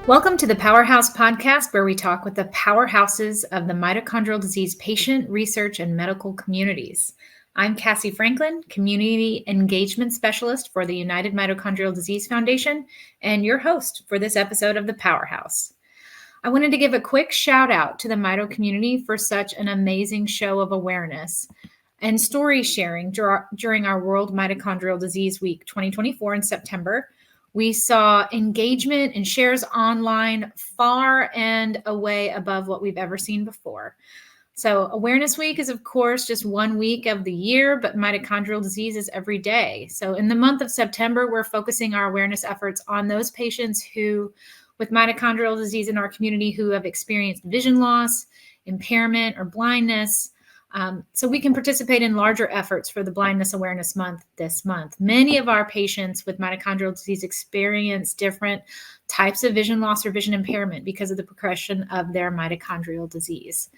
Welcome to the Powerhouse podcast, where we talk with the powerhouses of the mitochondrial disease patient, research, and medical communities. I'm Cassie Franklin, Community Engagement Specialist for the United Mitochondrial Disease Foundation, and your host for this episode of the Powerhouse. I wanted to give a quick shout out to the mito community for such an amazing show of awareness and story sharing during our World Mitochondrial Disease Week 2024 in September. We saw engagement and shares online far and away above what we've ever seen before. So Awareness Week is, of course, just 1 week of the year, but mitochondrial disease is every day. So in the month of September, we're focusing our awareness efforts on those patients who, with mitochondrial disease in our community, who have experienced vision loss, impairment, or blindness, so we can participate in larger efforts for the Blindness Awareness Month this month. Many of our patients with mitochondrial disease experience different types of vision loss or vision impairment because of the progression of their mitochondrial disease.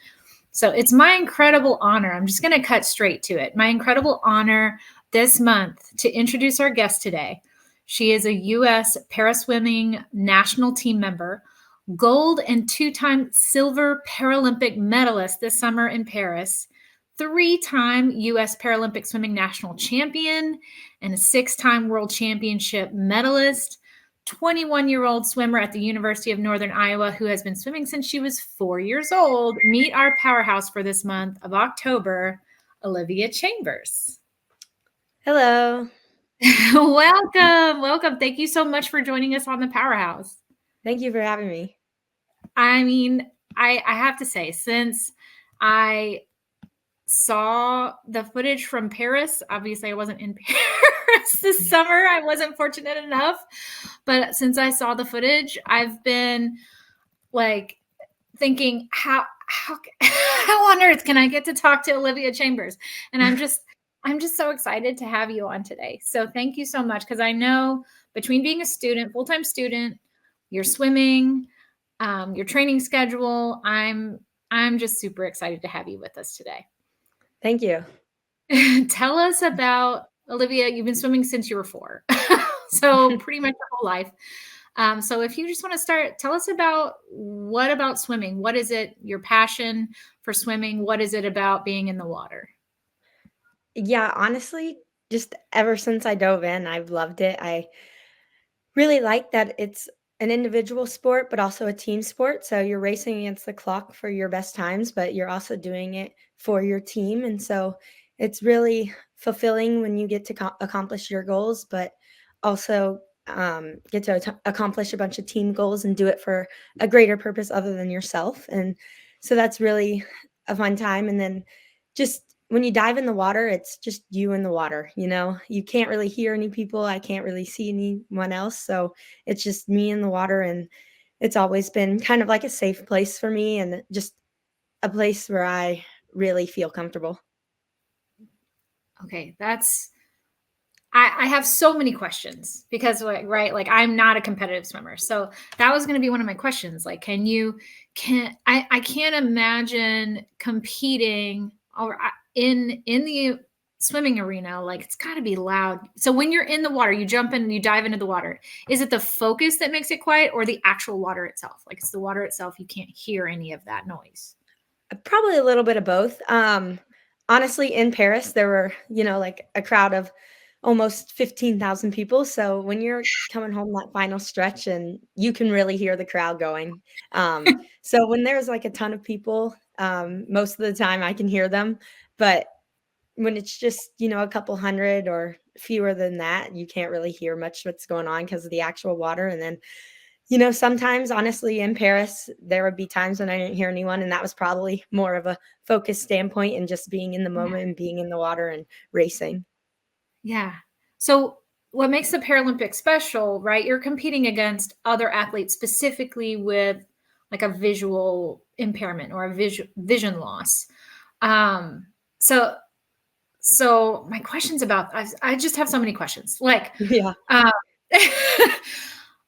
So it's my incredible honor, I'm just going to cut straight to it, my incredible honor this month to introduce our guest today. She is a U.S. Paraswimming national team member, gold and 2-time silver Paralympic medalist this summer in Paris, 3-time U.S. Paralympic swimming national champion, and a 6-time world championship medalist, 21-year-old swimmer at the University of Northern Iowa who has been swimming since she was 4 years old. Meet our powerhouse for this month of October, Olivia Chambers. Hello. Welcome. Thank you so much for joining us on the Powerhouse. Thank you for having me. I mean, I have to say, since I saw the footage from Paris, obviously I wasn't in Paris this summer. I wasn't fortunate enough. But since I saw the footage, I've been like thinking, how on earth can I get to talk to Olivia Chambers? And I'm just so excited to have you on today. So thank you so much, because I know between being a student, full-time student, your swimming, your training schedule, I'm just super excited to have you with us today. Thank you. Tell us about, Olivia, you've been swimming since you were 4, so pretty much your whole life. So if you just want to start, tell us about swimming. What is it, your passion for swimming? What is it about being in the water? Yeah, honestly, just ever since I dove in, I've loved it. I really like that it's an individual sport, but also a team sport. So you're racing against the clock for your best times, but you're also doing it for your team. And so it's really fulfilling when you get to accomplish your goals, but also get to accomplish a bunch of team goals and do it for a greater purpose other than yourself. And so that's really a fun time. And then just when you dive in the water, it's just you in the water, you can't really hear any people. I can't really see anyone else. So it's just me in the water. And it's always been kind of like a safe place for me and just a place where I really feel comfortable. Okay, I have so many questions because, right, like I'm not a competitive swimmer. So that was going to be one of my questions. Like, I can't imagine competing or in the swimming arena. Like, it's got to be loud. So when you're in the water, you jump in and you dive into the water. Is it the focus that makes it quiet, or the actual water itself? Like, it's the water itself. You can't hear any of that noise. Probably a little bit of both. Honestly, in Paris, there were, like a crowd of almost 15,000 people. So when you're coming home that final stretch, and you can really hear the crowd going. So when there's like a ton of people, most of the time I can hear them. But when it's just, a couple hundred or fewer than that, you can't really hear much what's going on because of the actual water. And then, sometimes, honestly, in Paris, there would be times when I didn't hear anyone, and that was probably more of a focus standpoint and just being in the moment and being in the water and racing. Yeah. So what makes the Paralympics special, right? You're competing against other athletes specifically with like a visual impairment or a vision loss. So my questions about, I just have so many questions. Like, Yeah.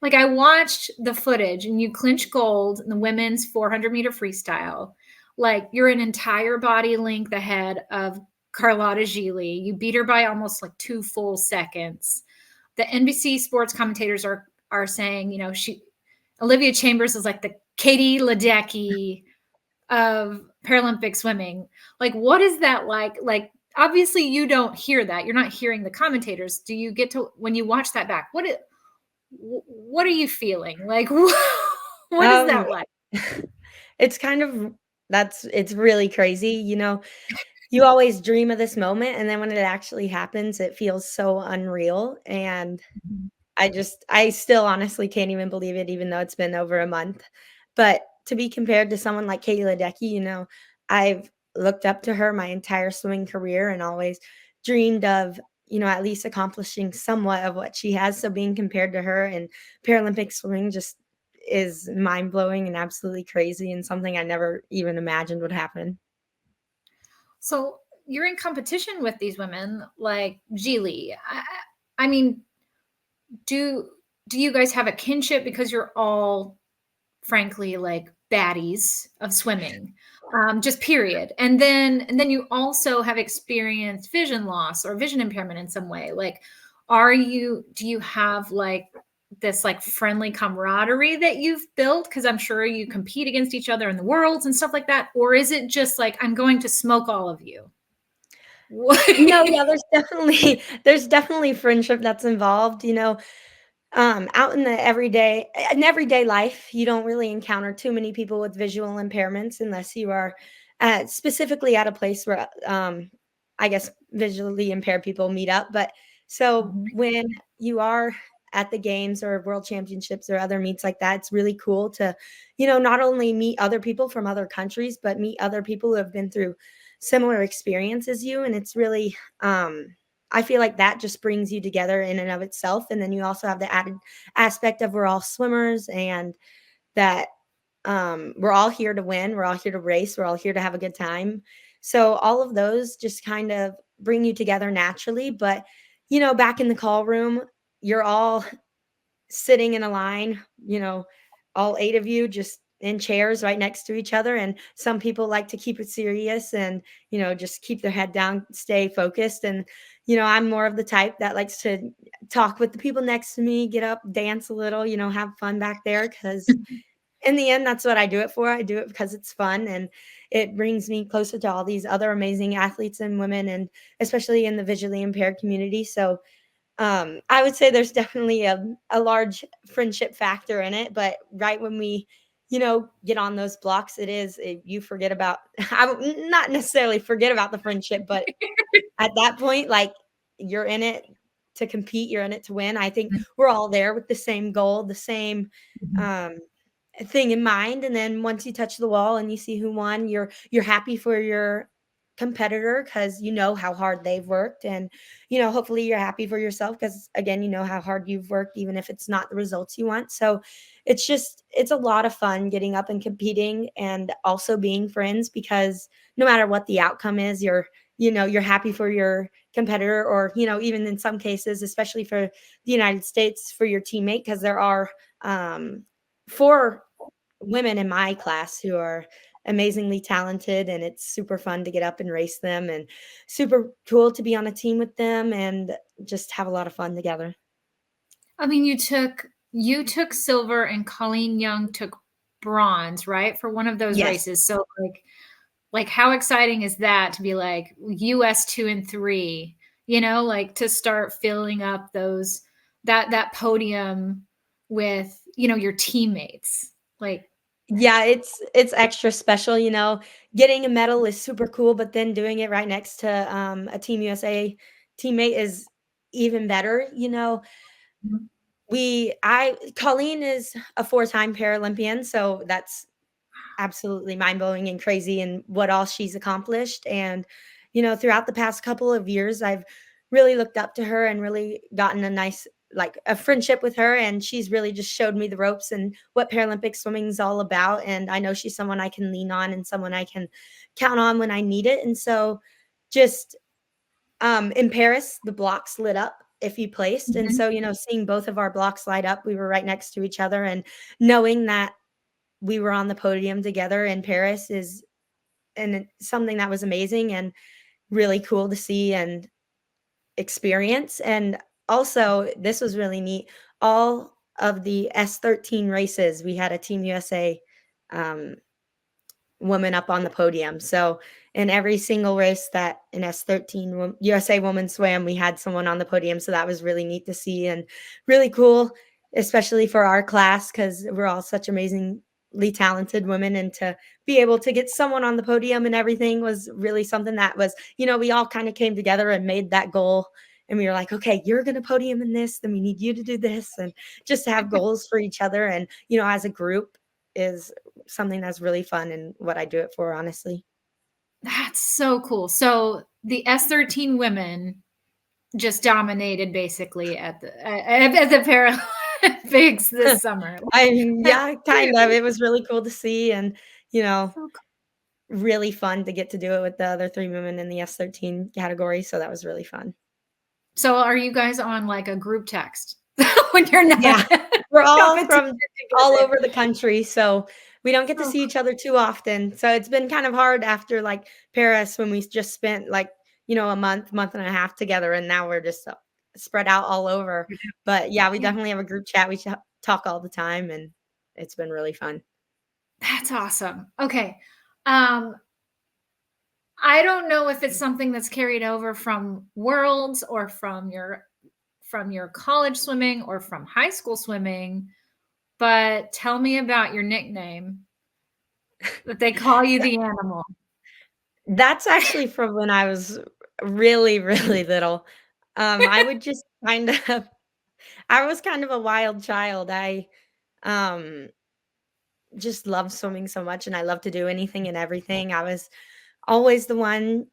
Like, I watched the footage and you clinch gold in the women's 400 meter freestyle. Like, you're an entire body length ahead of Carlotta Gili. You beat her by almost like 2 full seconds. The NBC sports commentators are saying, Olivia Chambers is like the Katie Ledecky of Paralympic swimming. Like, what is that like? Like, obviously, you don't hear that. You're not hearing the commentators. Do you get to, when you watch that back? What are you feeling? Like, what is Um, that like? it's kind of it's really crazy, you know? You always dream of this moment, and then when it actually happens, it feels so unreal, and Mhm. I still honestly can't even believe it even though it's been over a month. But to be compared to someone like Katie Ledecky, you know, I've looked up to her my entire swimming career and always dreamed of, you know, at least accomplishing somewhat of what she has. So being compared to her in Paralympic swimming just is mind blowing and absolutely crazy and something I never even imagined would happen. So you're in competition with these women like Geely. I mean, do do you guys have a kinship because you're all frankly like baddies of swimming, just period, and then you also have experienced vision loss or vision impairment in some way. Like, do you have like this like friendly camaraderie that you've built because I'm sure you compete against each other in the worlds and stuff like that, or is it just like I'm going to smoke all of you? No, yeah, there's definitely friendship that's involved, you know. Out in everyday life, you don't really encounter too many people with visual impairments unless you are specifically at a place where, I guess, visually impaired people meet up. But so Mhm. when you are at the games or world championships or other meets like that, it's really cool to, you know, not only meet other people from other countries, but meet other people who have been through similar experience as you. And it's really, I feel like that just brings you together in and of itself. And then you also have the added aspect of we're all swimmers and that we're all here to win. We're all here to race. We're all here to have a good time. So all of those just kind of bring you together naturally. But, you know, back in the call room, you're all sitting in a line, you know, all 8 of you just in chairs right next to each other, and some people like to keep it serious and, you know, just keep their head down, stay focused, and, you know, I'm more of the type that likes to talk with the people next to me, get up, dance a little, you know, have fun back there because in the end, that's what I do it for. I do it because it's fun and it brings me closer to all these other amazing athletes and women, and especially in the visually impaired community. So I would say there's definitely a large friendship factor in it, but right when we, you know, get on those blocks, you forget about not necessarily forget about the friendship, but at that point, like you're in it to compete, you're in it to win. I think we're all there with the same goal, the same Mhm. um, thing in mind. And then once you touch the wall and you see who won, you're happy for your competitor because you know how hard they've worked, and you know hopefully you're happy for yourself because again you know how hard you've worked even if it's not the results you want. So it's a lot of fun getting up and competing and also being friends because no matter what the outcome is, you know, you're happy for your competitor or, you know, even in some cases, especially for the United States, for your teammate, because there are 4 women in my class who are amazingly talented, and it's super fun to get up and race them and super cool to be on a team with them and just have a lot of fun together. I mean, you took silver and Colleen Young took bronze, right? For one of those Yes. races. So like how exciting is that to be like US 2 and 3, like to start filling up those that podium with, your teammates. Like, Yeah, it's extra special, you know. Getting a medal is super cool, but then doing it right next to a Team USA teammate is even better, you know. Mhm. We I Colleen is a 4-time Paralympian, so that's absolutely mind-blowing and crazy and what all she's accomplished, and, you know, throughout the past couple of years, I've really looked up to her and really gotten a nice a friendship with her, and she's really just showed me the ropes and what Paralympic swimming is all about, and I know she's someone I can lean on and someone I can count on when I need it, and so just in Paris, the blocks lit up if you placed, and Mhm. so, you know, seeing both of our blocks light up, we were right next to each other, and knowing that we were on the podium together in Paris is something that was amazing and really cool to see and experience, and also, this was really neat. All of the S13 races, we had a Team USA um, woman up on the podium. So in every single race that an S13 USA woman swam, we had someone on the podium. So that was really neat to see and really cool, especially for our class because we're all such amazingly talented women. And to be able to get someone on the podium and everything was really something that was, we all kind of came together and made that goal. And we were like, okay, you're going to podium in this, then we need you to do this. And just to have goals for each other. And, as a group is something that's really fun and what I do it for, honestly. That's so cool. So the S13 women just dominated basically at the Paralympics this summer. That's Yeah, kind of. It was really cool to see and, so cool. really fun to get to do it with the other 3 women in the S13 category, so that was really fun. So are you guys on like a group text when you're Yeah. not We're all competition from all together? over the country, so we don't get to Oh, see each other too often. So it's been kind of hard after, like, Paris when we just spent, like, a month and a half together, and now we're just, spread out all over. But, yeah, we yeah, definitely have a group chat. We talk all the time, and it's been really fun. that's awesome. Okay. Um, I don't know if it's something that's carried over from Worlds or from your college swimming or from high school swimming, but tell me about your nickname that they call you the animal. That's actually from when I was really, really little. I would just kind of I was kind of a wild child. Um, just love swimming so much, and I love to do anything and everything. I was always the one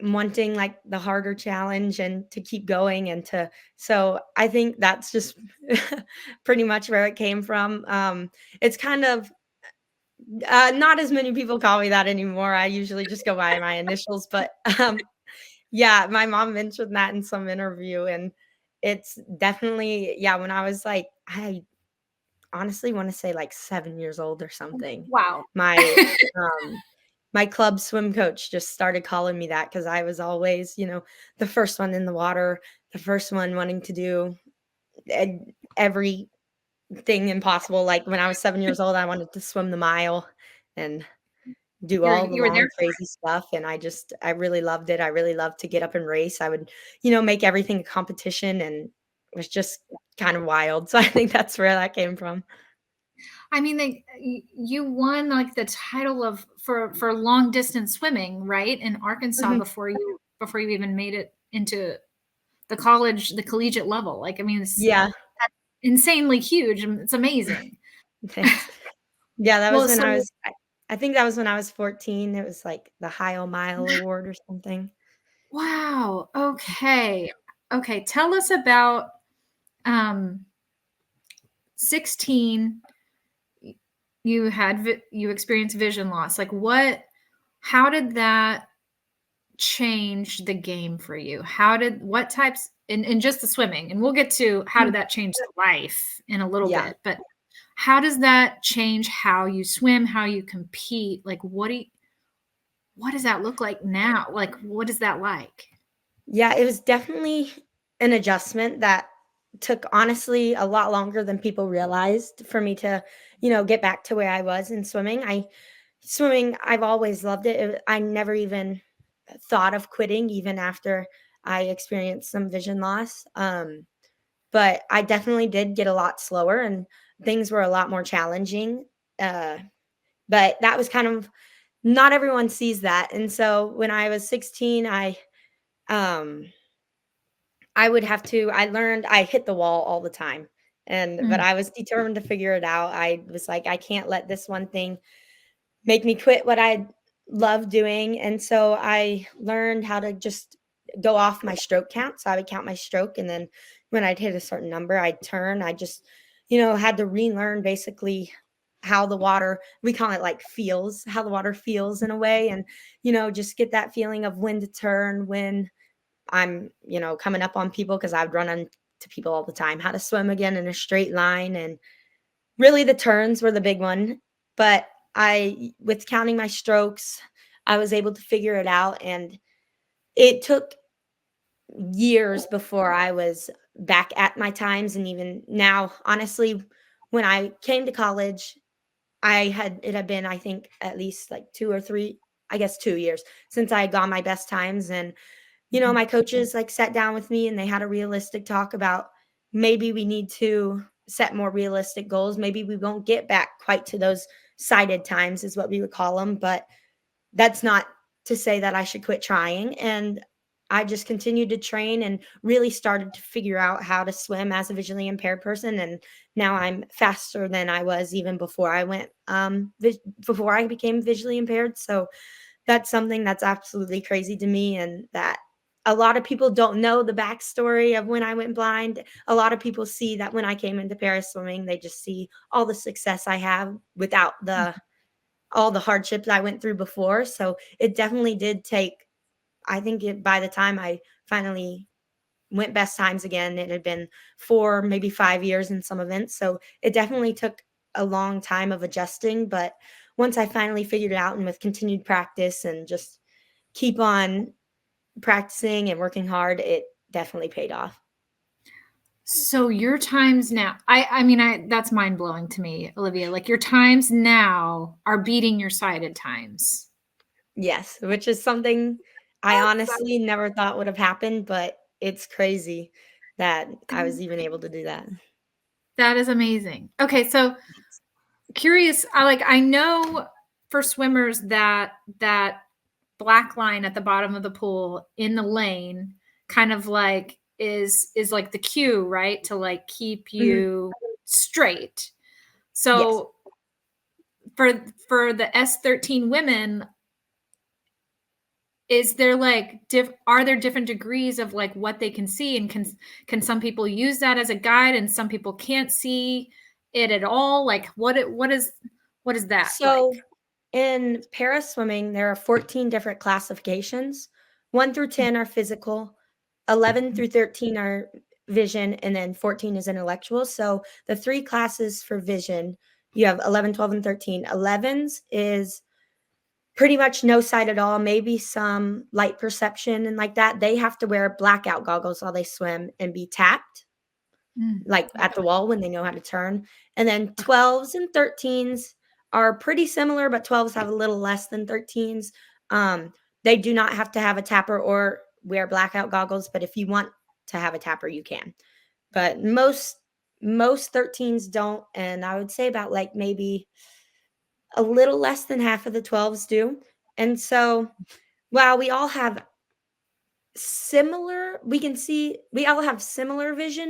wanting, like, the harder challenge and to keep going so I think that's just pretty much where it came from. It's kind of not as many people call me that anymore. I usually just go by my initials, but, yeah, my mom mentioned that in some interview, and it's definitely yeah, when I was, like, I honestly wanna say, like, 7 years old or something. Wow. My, um my club swim coach just started calling me that because I was always, the first one in the water, the first one wanting to do e everything impossible. Like, when I was 7 years old, I wanted to swim the mile and do all the You were there long, for crazy stuff, and I really loved it. I really loved to get up and race. I would, make everything a competition, and it was just kind of wild. So I think that's where that came from. I mean, you won like the title of for long distance swimming, right? In Arkansas Mhm. before you even made it into the collegiate level. Like, I mean, it's Yeah, insanely huge. And it's amazing. thanks. Yeah, that was Well, when so I think that was when I was 14. It was, like, the Heil Mile Award or something. wow. Okay. Okay. Tell us about um 16 you experienced vision loss. Like how did that change the game for you? What types in just the swimming, and we'll get to how Mhm. did that change the life in a little Yeah. bit, but how does that change how you swim, how you compete? Like what does that look like now? Like what is that like? Yeah, it was definitely an adjustment that took, honestly, a lot longer than people realized for me to, get back to where I was in swimming. I've always loved it. I never even thought of quitting even after I experienced some vision loss. But I definitely did get a lot slower and things were a lot more challenging. Uh, but that was kind of not everyone sees that. And so when I was 16, um I learned I hit the wall all the time. But Mm, I was determined to figure it out. I was like, I can't let this one thing make me quit what I love doing. And so I learned how to just go off my stroke count. So I would count my stroke. And then when I'd hit a certain number, I'd turn. I just, had to relearn basically how the water, we call it like feels, how the water feels in a way. And, just get that feeling of when to turn, when I'm, coming up on people because I would run into people all the time, how to swim again in a straight line. And really, the turns were the big one, but with counting my strokes, I was able to figure it out, and it took years before I was back at my times, and even now, honestly, when I came to college, it had been, I think, at least like 2 or 3, I guess 2 years since I had gone my best times, and, Mhm. my coaches, like, sat down with me and they had a realistic talk about maybe we need to set more realistic goals. Maybe we won't get back quite to those cited times is what we would call them, but that's not to say that I should quit trying, and I just continued to train and really started to figure out how to swim as a visually impaired person, and now I'm faster than I was even before I went, before I became visually impaired, so that's something that's absolutely crazy to me, and that a lot of people don't know the backstory of when I went blind. A lot of people see that when I came into para swimming, they just see all the success I have without the all the hardships I went through before, so it definitely did take, I think by the time I finally went best times again, it had been 4, maybe 5 years in some events, so it definitely took a long time of adjusting, but once I finally figured it out and with continued practice and just keep on practicing and working hard, it definitely paid off. So your times now, I mean, that's mind blowing to me, Olivia. Like your times now are beating your cited times. Yes, which is something I That's honestly never thought would have happened, but it's crazy that I was even able to do that. that is amazing. Okay, so curious. I know for swimmers that black line at the bottom of the pool in the lane kind of like is like the cue, right? To like keep Mhm. you straight. Yes. So for the S13 women, is there like are there different degrees of like what they can see, and can some people use that as a guide and some people can't see it at all? Like what is that like? So in para swimming, there are 14 different classifications. 1 through 10 are physical, 11 through 13 are vision, and then 14 is intellectual. So the three classes for vision, you have 11, 12, and 13. 11s is pretty much no sight at all, maybe some light perception and like that. They have to wear blackout goggles while they swim and be tapped, Mm, like, at okay. the wall when they know how to turn. And then Okay. 12s and 13s are pretty similar, but 12s have a little less than 13s. Um, they do not have to have a tapper or wear blackout goggles, but if you want to have a tapper, you can. But most 13s don't, and I would say about, like, maybe a little less than half of the 12s do. And so, while we all have similar vision,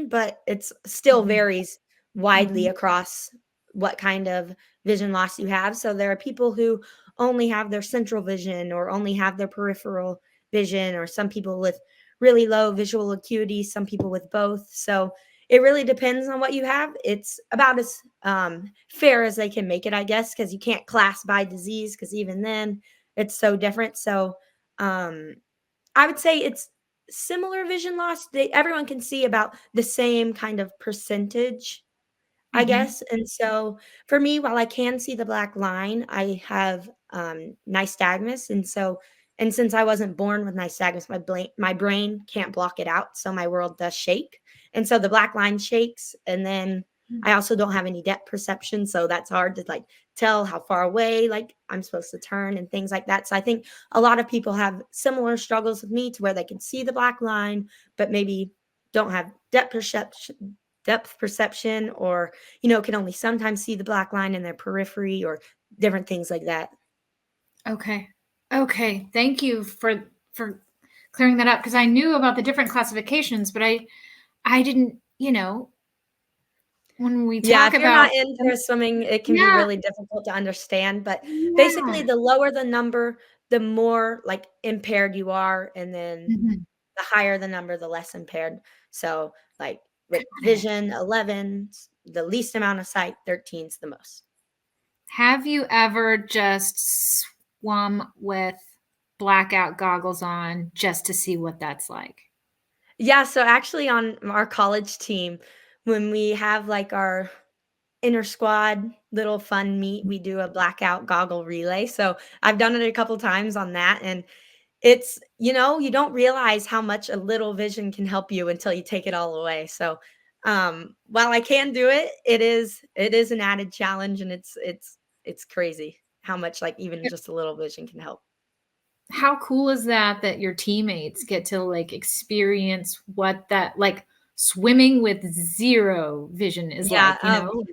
but it's still Mhm, varies widely mhm, across what kind of vision loss you have. So there are people who only have their central vision or only have their peripheral vision, or some people with really low visual acuity, some people with both. So it really depends on what you have. It's about as fair as they can make it, I guess, because you can't class by disease, because even then it's so different. So um, I would say it's similar vision loss. Everyone can see about the same kind of percentage, I mhm. guess. And so for me, while I can see the black line, I have nystagmus. And since I wasn't born with nystagmus, my brain can't block it out. So my world does shake. And so the black line shakes. And then Mm. I also don't have any depth perception. So that's hard to like tell how far away like I'm supposed to turn and things like that. So I think a lot of people have similar struggles with me to where they can see the black line, but maybe don't have depth perception, or can only sometimes see the black line in their periphery or different things like that. Okay. Okay. Thank you for clearing that up, because I knew about the different classifications, but I didn't, when we Yeah, talk if you're not about in them. para swimming, it can be Yeah. really difficult to understand, but basically Yeah. the lower the number, the more like impaired you are, and then Mhm. the higher the number, the less impaired. So like with Got it. vision, 11's the least amount of sight, 13's the most. Have you ever just swum with blackout goggles on just to see what that's like? Yeah, so actually on our college team, when we have like our inter squad little fun meet, we do a blackout goggle relay. So I've done it a couple times on that, and it's, you don't realize how much a little vision can help you until you take it all away. So, while I can do it, it is an added challenge, and it's crazy how much, like, even just a little vision can help. How cool is that that your teammates get to, like, experience what that like, swimming with 0 vision is Yeah, like, you know?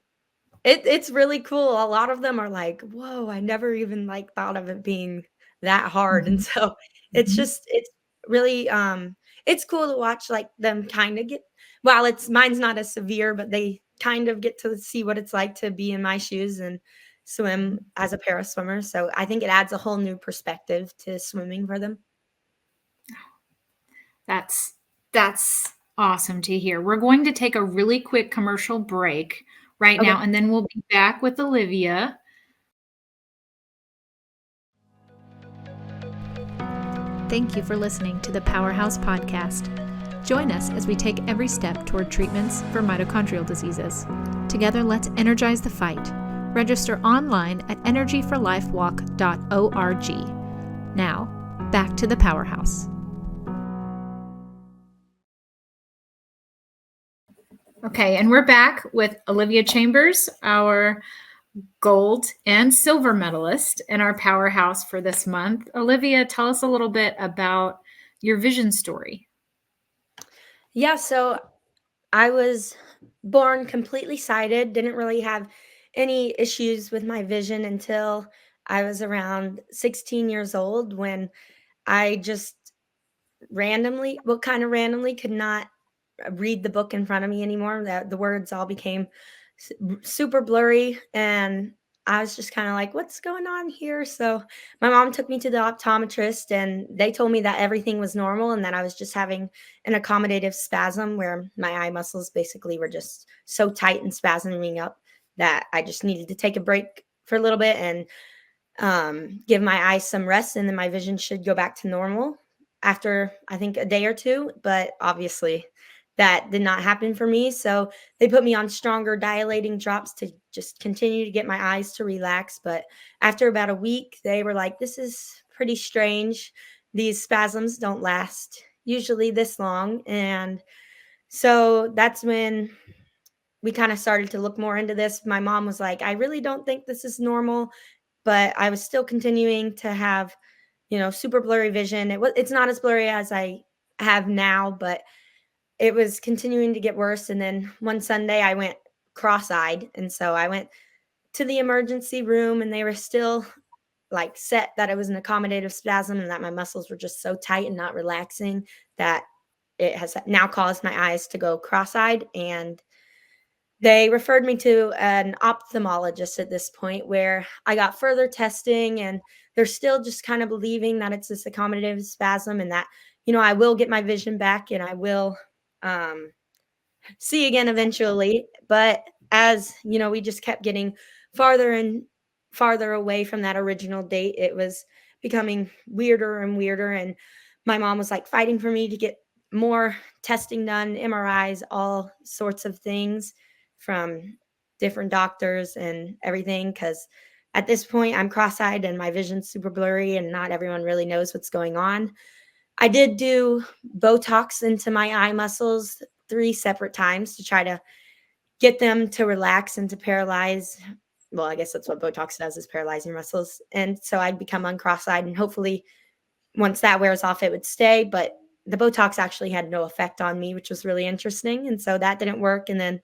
it's really cool. A lot of them are like, "Whoa, I never even, like, thought of it being that hard," and Mhm, so mhm. it's really, it's cool to watch, like, them kinda get, while it's mine's not as severe, but they kind of get to see what it's like to be in my shoes and swim as a para swimmer, so I think it adds a whole new perspective to swimming for them. That's that's awesome to hear. We're going to take a really quick commercial break right now, Okay. and then we'll be back with Olivia. Thank you for listening to the Powerhouse podcast. Join us as we take every step toward treatments for mitochondrial diseases. Together, let's energize the fight. Register online at energyforlifewalk.org. Now, back to the Powerhouse. Okay, and we're back with Olivia Chambers, our gold and silver medalist in our Powerhouse for this month. Olivia, tell us a little bit about your vision story. Yeah, so I was born completely sighted, didn't really have any issues with my vision until I was around 16 years old, when I just randomly, well, kind of randomly, could not read the book in front of me anymore. The words all became super blurry, and I was just kind of like, "What's going on here?" So my mom took me to the optometrist, and they told me that everything was normal and that I was just having an accommodative spasm, where my eye muscles basically were just so tight and spasming up that I just needed to take a break for a little bit and give my eyes some rest, and then my vision should go back to normal after, I think, a day or two. But obviously, that did not happen for me. So they put me on stronger dilating drops to just continue to get my eyes to relax. But after about a week, they were like, "This is pretty strange. These spasms don't last usually this long." And so that's when we kind of started to look more into this. My mom was like, "I really don't think this is normal," but I was still continuing to have, super blurry vision. It's not as blurry as I have now, but it was continuing to get worse. And then one Sunday I went cross-eyed, and so I went to the emergency room, and they were still like set that it was an accommodative spasm and that my muscles were just so tight and not relaxing that it has now caused my eyes to go cross-eyed. And they referred me to an ophthalmologist at this point, where I got further testing, and they're still just kind of believing that it's this accommodative spasm, and that, I will get my vision back, and I will um, see again eventually. But as we just kept getting farther and farther away from that original date, it was becoming weirder and weirder. And my mom was like fighting for me to get more testing done, MRIs, all sorts of things from different doctors and everything. Because at this point, I'm cross eyed and my vision's super blurry, and not everyone really knows what's going on. I did do Botox into my eye muscles 3 separate times to try to get them to relax and to paralyze. Well, I guess that's what Botox does, is paralyze your muscles. And so I'd become uncross-eyed, and hopefully once that wears off, it would stay. But the Botox actually had no effect on me, which was really interesting. And so that didn't work. And then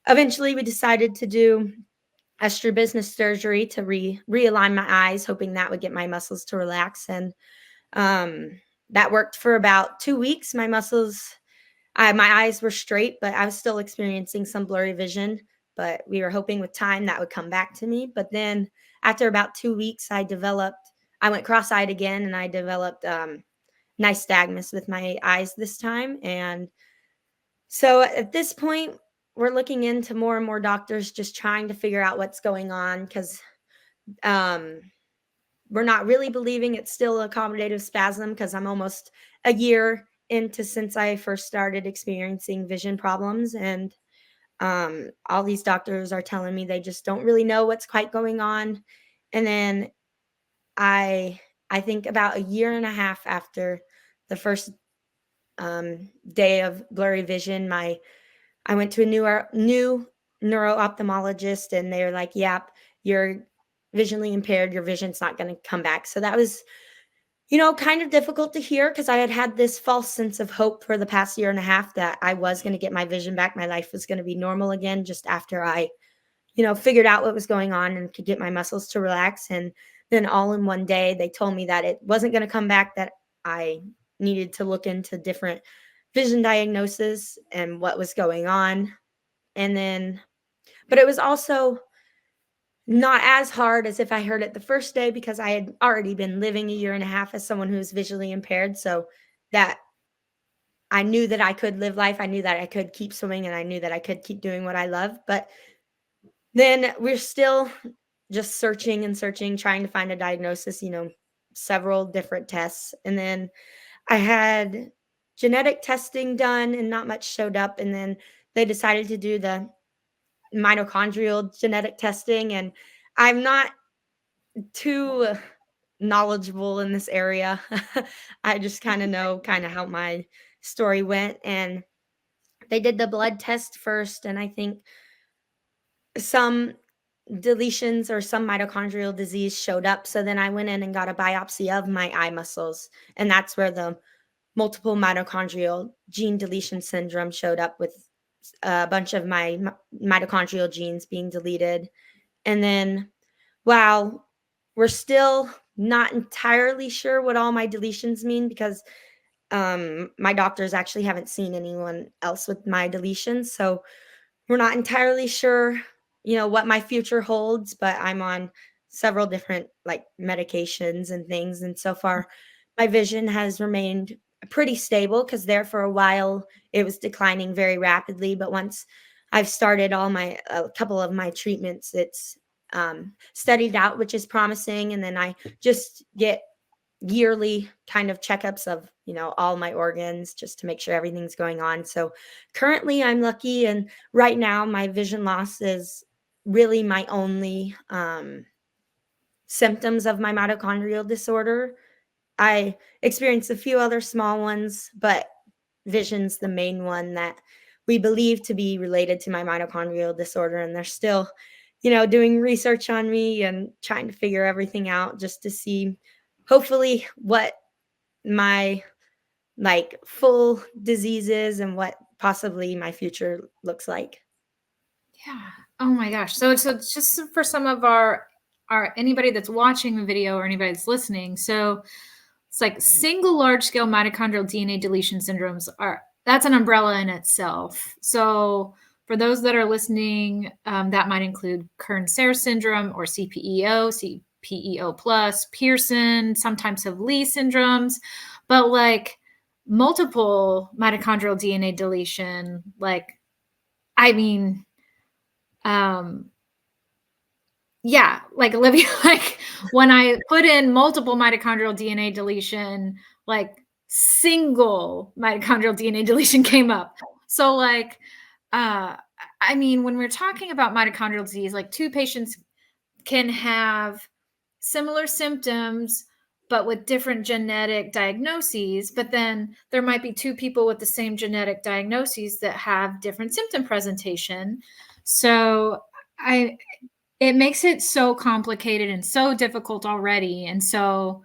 eventually we decided to do astrobusiness surgery to realign my eyes, hoping that would get my muscles to relax. And that worked for about 2 weeks. My eyes were straight, but I was still experiencing some blurry vision. But we were hoping with time that would come back to me. But then after about 2 weeks, I went cross-eyed again, and I developed nystagmus with my eyes this time. And so at this point, we're looking into more and more doctors just trying to figure out what's going on, because um, we're not really believing it's still accommodative spasm, because I'm almost a year into since I first started experiencing vision problems. And all these doctors are telling me they just don't really know what's quite going on. And then I I think about a year and a half after the first day of blurry vision, I went to a new neuro-ophthalmologist, and they were like, "Yep, you're visually impaired. Your vision's not gonna come back." So that was, kind of difficult to hear because I had had this false sense of hope for the past year and a half that I was gonna get my vision back. My life was gonna be normal again just after I, figured out what was going on and could get my muscles to relax. And then all in one day, they told me that it wasn't gonna come back, that I needed to look into different vision diagnosis and what was going on. And then, but it was also not as hard as if I heard it the first day because I had already been living a year and a half as someone who's visually impaired. So that I knew that I could live life. I knew that I could keep swimming and I knew that I could keep doing what I love. But then we're still just searching and searching, trying to find a diagnosis, several different tests. And then I had genetic testing done and not much showed up. And then they decided to do the mitochondrial genetic testing. And I'm not too knowledgeable in this area. I just kind of know kind of how my story went. And they did the blood test first. And I think some deletions or some mitochondrial disease showed up. So then I went in and got a biopsy of my eye muscles. And that's where the multiple mitochondrial gene deletion syndrome showed up, with a bunch of my mitochondrial genes being deleted. And then, wow, we're still not entirely sure what all my deletions mean because my doctors actually haven't seen anyone else with my deletions. So we're not entirely sure, what my future holds, but I'm on several different like medications and things. And so far, my vision has remained pretty stable because there for a while it was declining very rapidly. But once I've started a couple of my treatments, it's studied out, which is promising. And then I just get yearly kind of checkups of, all my organs just to make sure everything's going on. So currently I'm lucky. And right now my vision loss is really my only symptoms of my mitochondrial disorder. I experienced a few other small ones, but vision's the main one that we believe to be related to my mitochondrial disorder. And they're still, doing research on me and trying to figure everything out just to see hopefully what my like full disease is and what possibly my future looks like. Yeah. Oh my gosh. So it's just for some of our anybody that's watching the video or anybody that's listening. So it's like single large scale mitochondrial DNA deletion syndromes that's an umbrella in itself. So for those that are listening, that might include Kern-Serre syndrome or CPEO, CPEO plus, Pearson, sometimes have Lee syndromes, but like multiple mitochondrial DNA deletion, like, I mean, yeah, like Olivia, like when I put in multiple mitochondrial DNA deletion, like single mitochondrial DNA deletion came up. So like, I mean, when we're talking about mitochondrial disease, like two patients can have similar symptoms, but with different genetic diagnoses. But then there might be two people with the same genetic diagnoses that have different symptom presentation. So it makes it so complicated and so difficult already. And so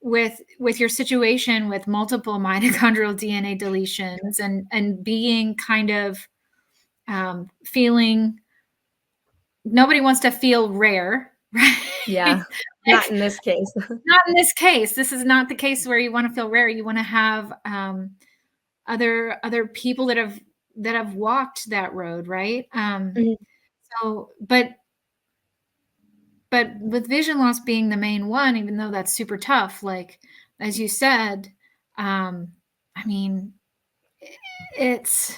with your situation with multiple mitochondrial DNA deletions and being kind of feeling, nobody wants to feel rare, right? Yeah, not in this case. Not in this case. This is not the case where you want to feel rare. You want to have other people that have walked that road, right? Mhm. So, but with vision loss being the main one, even though that's super tough, like as you said, I mean, it's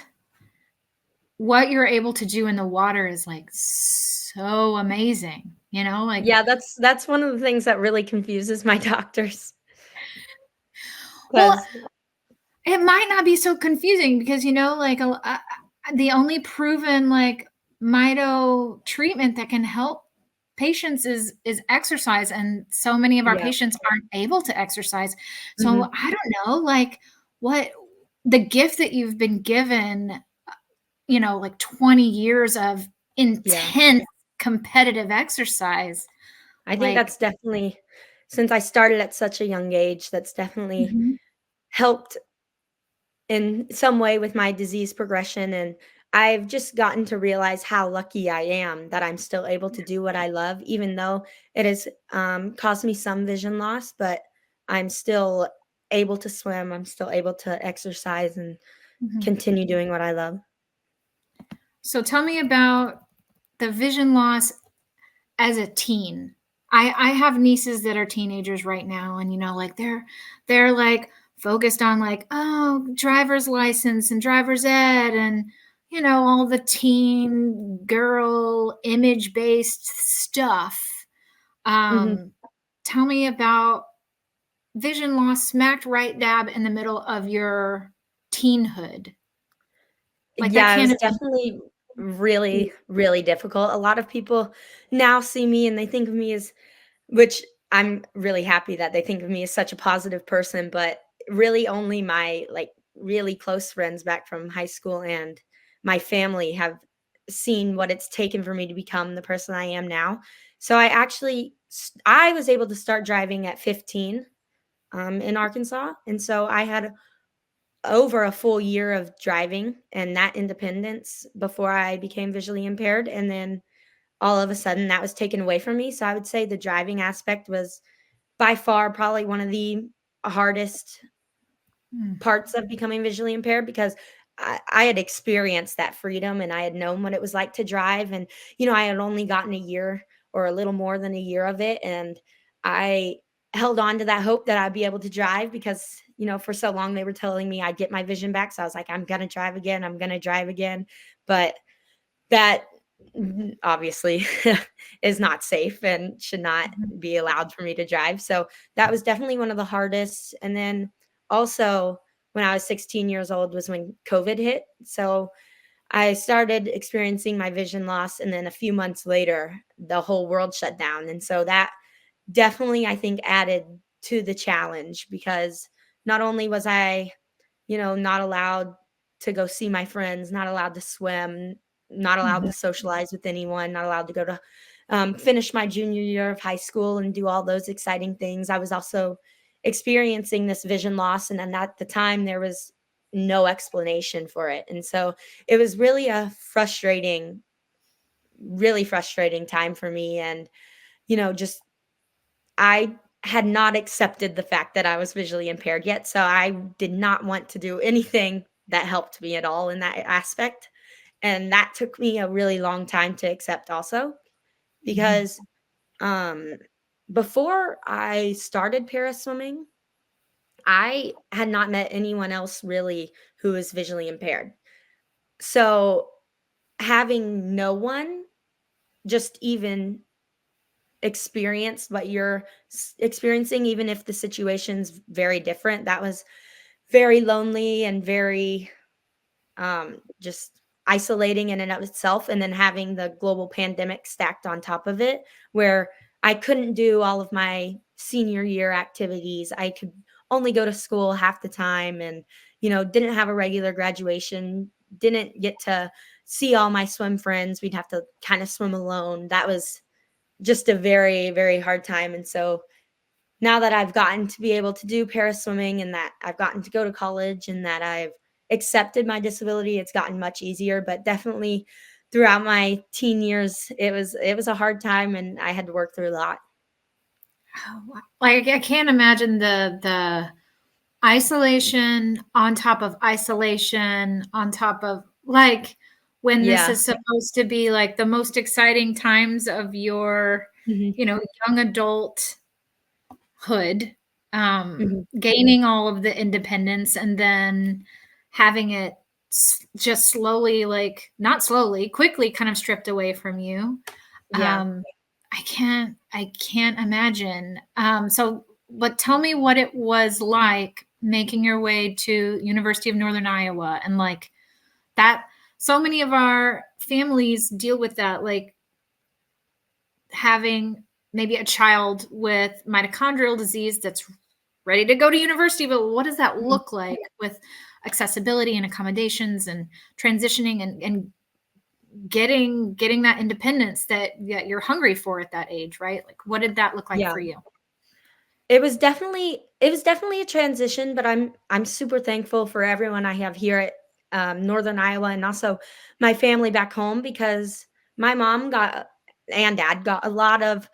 what you're able to do in the water is like so amazing, like, Yeah, that's one of the things that really confuses my doctors. well, 'Cause it might not be so confusing because, like the only proven like mito treatment that can help patients is exercise, and so many of our Yeah. patients aren't able to exercise. So Mhm. I don't know, like, what the gift that you've been given, like 20 years of Yeah. intense competitive exercise, I think like. that's definitely since I started at such a young age, that's definitely Mhm, helped in some way with my disease progression, and I've just gotten to realize how lucky I am that I'm still able to do what I love, even though it has, caused me some vision loss, but I'm still able to swim, I'm still able to exercise and mhm. continue doing what I love. So tell me about the vision loss as a teen. I have nieces that are teenagers right now, and like they're like focused on like, oh, driver's license and driver's ed, and all the teen girl image based stuff. Mhm. um Tell me about vision loss smacked right dab in the middle of your teenhood. Like, that Yeah, it can't was have been definitely easy. really, really difficult. A lot of people now see me and they think of me as which I'm really happy that they think of me as such a positive person, but really only my, like, really close friends back from high school and my family have seen what it's taken for me to become the person I am now. So I was able to start driving at 15, in Arkansas, and so I had over a full year of driving and that independence before I became visually impaired, and then all of a sudden that was taken away from me, so I would say the driving aspect was by far probably one of the hardest Mm, parts of becoming visually impaired because I had experienced that freedom and I had known what it was like to drive. And, I had only gotten a year or a little more than a year of it. And I held on to that hope that I'd be able to drive because, for so long they were telling me I'd get my vision back. So I was like, I'm going to drive again. I'm going to drive again. But that obviously is not safe and should not mhm, be allowed for me to drive. So that was definitely one of the hardest. And then also when I was 16 years old was when COVID hit. So I started experiencing my vision loss. And then a few months later, the whole world shut down. And so that definitely, I think, added to the challenge because not only was I not allowed to go see my friends, not allowed to swim, not allowed mhm. to socialize with anyone, not allowed to go to finish my junior year of high school and do all those exciting things. I was also experiencing this vision loss, and then at the time there was no explanation for it, and so it was really a really frustrating time for me. And just I had not accepted the fact that I was visually impaired yet, so I did not want to do anything that helped me at all in that aspect, and that took me a really long time to accept also Mhm. because, um, before I started para swimming, I had not met anyone else really who was visually impaired. So, having no one just even experience what you're experiencing, even if the situation's very different, that was very lonely and very just isolating in and of itself. And then having the global pandemic stacked on top of it, where I couldn't do all of my senior year activities. I could only go to school half the time and, didn't have a regular graduation, didn't get to see all my swim friends. We'd have to kind of swim alone. That was just a very, very hard time. And so now that I've gotten to be able to do para swimming and that I've gotten to go to college and that I've accepted my disability, it's gotten much easier. But definitely throughout my teen years, it was a hard time and I had to work through a lot. Oh, like, I can't imagine the isolation on top of isolation on top of, like, when this Yeah. is supposed to be like the most exciting times of your, Mhm. young adulthood, Mhm. gaining all of the independence and then having it just slowly, like, not slowly, quickly kind of stripped away from you. Yeah. Um, I can't imagine. So, but tell me what it was like making your way to University of Northern Iowa, and like that. So many of our families deal with that. Like, having maybe a child with mitochondrial disease that's ready to go to university, but what does that look like with accessibility and accommodations and transitioning and getting that independence that you're hungry for at that age, right? Like, what did that look like Yeah. for you? It was definitely a transition, but I'm super thankful for everyone I have here at, Northern Iowa, and also my family back home, because my mom got and dad got a lot of,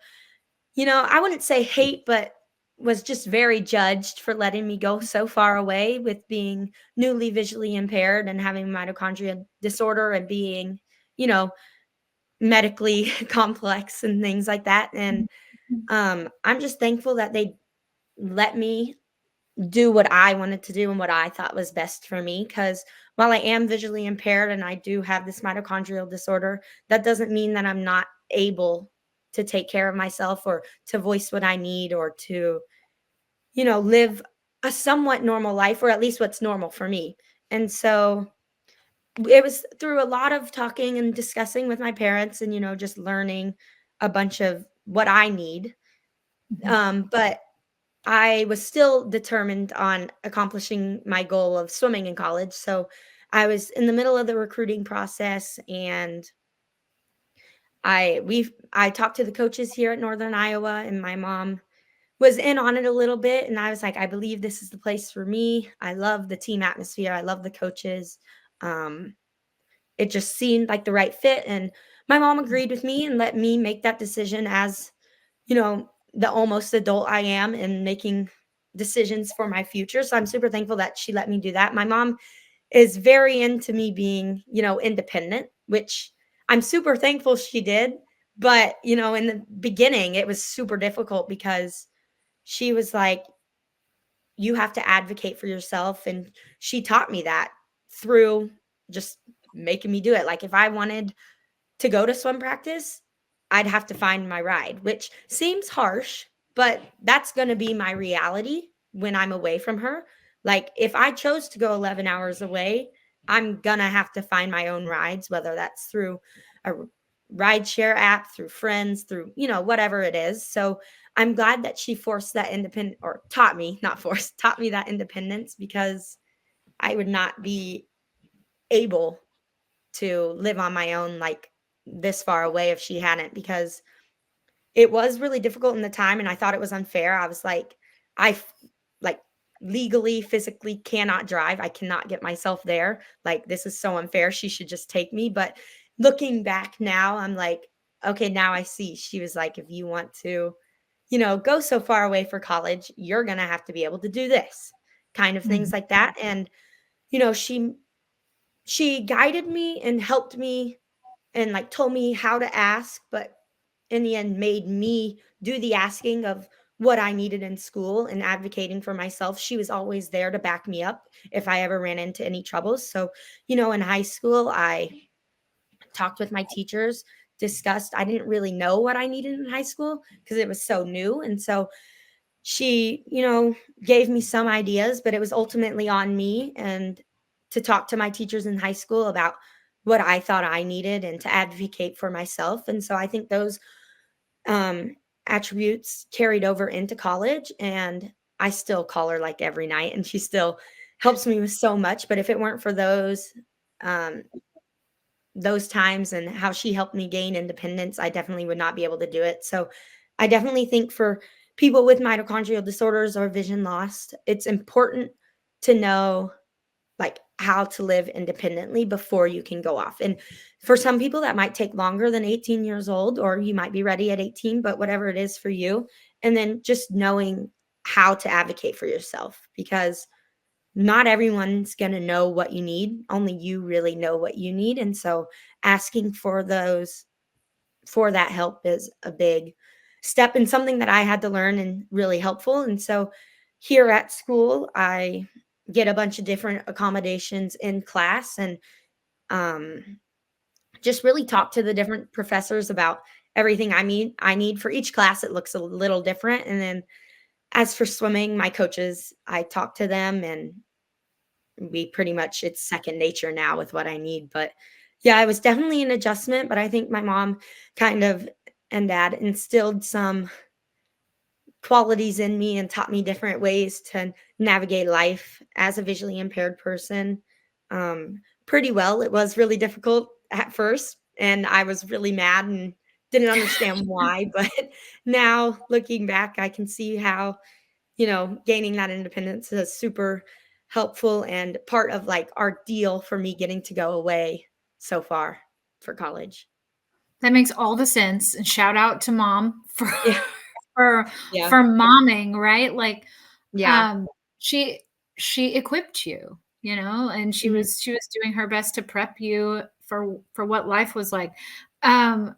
I wouldn't say hate, but was just very judged for letting me go so far away with being newly visually impaired and having mitochondrial disorder and being, you know, medically complex and things like that. And I'm just thankful that they let me do what I wanted to do and what I thought was best for me. Because while I am visually impaired and I do have this mitochondrial disorder, that doesn't mean that I'm not able to take care of myself or to voice what I need or to, live a somewhat normal life, or at least what's normal for me. And so it was through a lot of talking and discussing with my parents and, just learning a bunch of what I need. Mhm. But I was still determined on accomplishing my goal of swimming in college. So I was in the middle of the recruiting process, and I talked to the coaches here at Northern Iowa, and my mom was in on it a little bit, and I was like, I believe this is the place for me. I love the team atmosphere. I love the coaches. Um, it just seemed like the right fit, and my mom agreed with me and let me make that decision as, the almost adult I am and making decisions for my future. So I'm super thankful that she let me do that. My mom is very into me being, independent, which I'm super thankful she did. But, in the beginning, it was super difficult because she was like, you have to advocate for yourself. And she taught me that through just making me do it. Like if I wanted to go to swim practice, I'd have to find my ride, which seems harsh, but that's going to be my reality when I'm away from her. Like if I chose to go 11 hours away, I'm going to have to find my own rides, whether that's through a ride share app, through friends, through, whatever it is. So I'm glad that she forced that independent, or taught me, not forced, taught me that independence, because I would not be able to live on my own like this far away if she hadn't, because it was really difficult in the time and I thought it was unfair. I was like, like legally, physically cannot drive. I cannot get myself there. Like this is so unfair. She should just take me. But looking back now, I'm like, okay, now I see. She was like, if you want to, go so far away for college, you're going to have to be able to do this kind of things Mhm. like that. And, you know, she guided me and helped me and like told me how to ask, but in the end made me do the asking of what I needed in school and advocating for myself. She was always there to back me up if I ever ran into any troubles. So, in high school, I talked with my teachers, discussed. I didn't really know what I needed in high school because it was so new. And so she, gave me some ideas, but it was ultimately on me and to talk to my teachers in high school about what I thought I needed and to advocate for myself. And so I think those um, attributes carried over into college. And I still call her like every night, and she still helps me with so much. But if it weren't for um, those times and how she helped me gain independence, I definitely would not be able to do it. So I definitely think for people with mitochondrial disorders or vision loss, it's important to know like how to live independently before you can go off. And for some people that might take longer than 18 years old, or you might be ready at 18, but whatever it is for you. And then just knowing how to advocate for yourself, because not everyone's going to know what you need. Only you really know what you need. And so asking for that help is a big step and something that I had to learn and really helpful. And so here at school, I get a bunch of different accommodations in class, and um, just really talk to the different professors about everything I need for each class. It looks a little different. And then as for swimming, my coaches, I talk to them, and we pretty much it's second nature now with what I need. But yeah, it was definitely an adjustment, but I think my mom kind of and dad instilled some qualities in me and taught me different ways to navigate life as a visually impaired person pretty well. It was really difficult at first, and I was really mad and didn't understand why. But now looking back, I can see how, gaining that independence is super helpful and part of like our deal for me getting to go away so far for college. That makes all the sense. And shout out to mom for Yeah. for Yeah. for momming, right? Like, Yeah. um, she she equipped you, and Mhm. she was doing her best to prep you for what life was like. Um,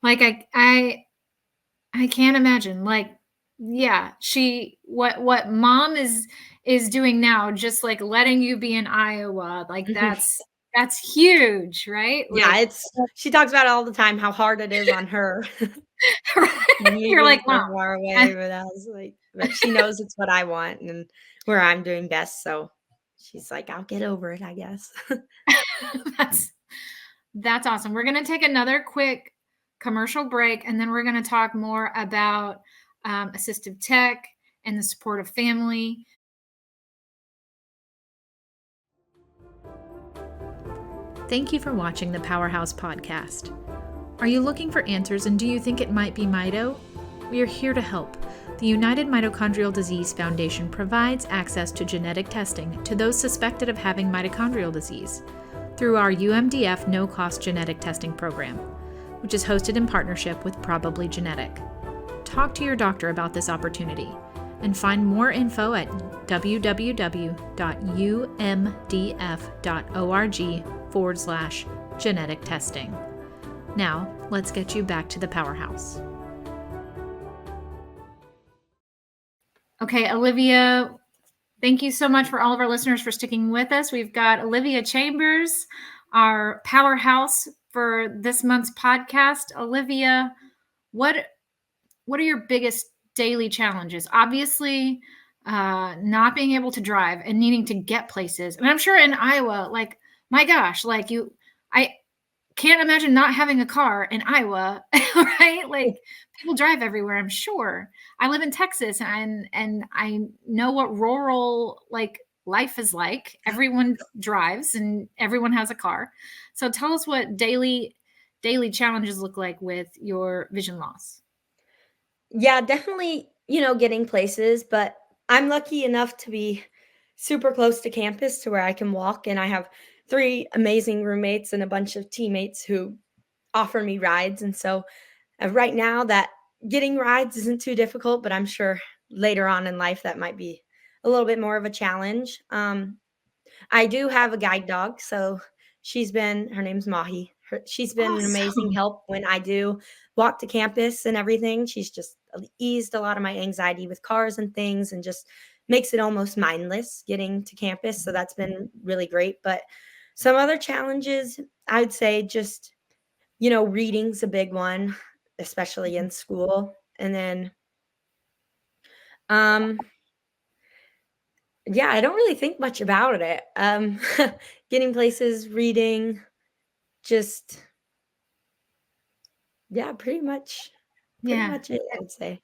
like I can't imagine. Like, yeah, what mom is doing now, just like letting you be in Iowa, like that's huge, right? Yeah, Like, she talks about it all the time, how hard it is on her. Me you're being like, so mom. far away, but I was like, but she knows it's what I want and where I'm doing best, so she's like, "I'll get over it, I guess." That's that's awesome. We're gonna take another quick commercial break, and then we're gonna talk more about assistive tech and the support of family. Thank you for watching the Powerhouse podcast. Are you looking for answers, and do you think it might be mito? We are here to help. The United Mitochondrial Disease Foundation provides access to genetic testing to those suspected of having mitochondrial disease through our UMDF no-cost genetic testing program, which is hosted in partnership with Probably Genetic. Talk to your doctor about this opportunity and find more info at www.umdf.org/genetic testing. Now, let's get you back to the Powerhouse. Okay, Olivia, thank you so much for all of our listeners for sticking with us. We've got Olivia Chambers, our Powerhouse for this month's podcast. Olivia, what are your biggest daily challenges? Obviously, not being able to drive and needing to get places. And I'm sure in Iowa, like, my gosh, like I can't imagine not having a car in Iowa, right? Like, people drive everywhere, I'm sure. I live in Texas, and I know what rural like life is like. Everyone drives and everyone has a car. So tell us what daily challenges look like with your vision loss. Yeah, definitely, getting places, but I'm lucky enough to be super close to campus to where I can walk, and I have 3 amazing roommates and a bunch of teammates who offer me rides, and so, right now that getting rides isn't too difficult, but I'm sure later on in life that might be a little bit more of a challenge. I do have a guide dog, so her name's Mahi. She's been an amazing Awesome. help when I do walk to campus and everything. She's just eased a lot of my anxiety with cars and things and just makes it almost mindless getting to campus. So that's been really great. But some other challenges, I'd say just, reading's a big one, especially in school. And then, um, yeah, I don't really think much about it. Getting places, reading, just yeah, pretty Yeah. much it, I would say.